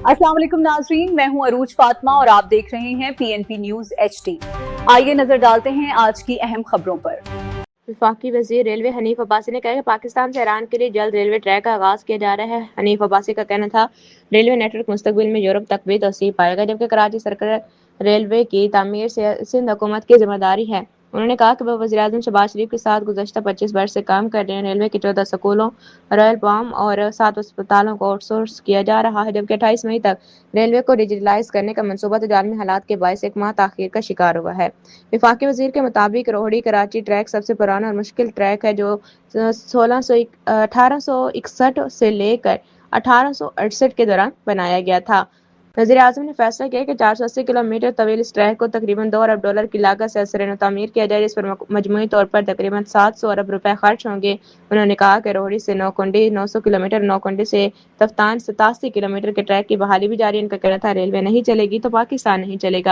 अस्सलाम वालेकुम नाजरीन, मैं हूं अरूज फातिमा और आप देख रहे हैं PNP न्यूज HD। आइए नजर डालते हैं आज की अहम खबरों पर। वफाकी वजीर रेलवे हनीफ अब्बासी ने कहा कि पाकिस्तान से ईरान के लिए जल्द रेलवे ट्रैक का आगाज किया जा रहा है। हनीफ अब्बासी का कहना था, रेलवे नेटवर्क मुस्तकबिल में यूरोप तक भी तोसी पाएगा, जबकि कराची सर्कल रेलवे की तामीर से सिंध हुकूमत की जिम्मेदारी है। उन्होंने कहा कि वह वज़ीर-ए-आज़म शहबाज शरीफ के साथ गुज़श्ता 25 वर्ष से काम कर रहे हैं। रेलवे के 14 स्कूलों, रॉयल बम और 7 अस्पतालों को आउटसोर्स किया जा रहा है, जबकि 28 मई तक रेलवे को डिजिटलाइज करने का मनसूबा तो आलमी हालात के बायस 1 माह ताख़ीर का शिकार हुआ है। वफाकी वज़ीर के मुताबिक रोहड़ी कराची ट्रैक सबसे पुराना और मुश्किल ट्रैक है, जो 1861 से लेकर 1868 के दौरान बनाया गया था। वज़ीर-ए-आज़म ने फैसला किया कि 480 किलोमीटर तवील इस ट्रैक को तकरीबन $2 अरब की लागत से असर तामीर किया जाए, जिस पर मजमूई तौर पर तकरीबन 700 अरब रुपए खर्च होंगे। उन्होंने कहा कि रोहड़ी से नौकुंडी 900 किलोमीटर, नौकुंडी से तफ्तान 87 किलोमीटर के ट्रैक की बहाली भी जारी है। इनका कहना था, रेलवे नहीं चलेगी तो पाकिस्तान नहीं चलेगा।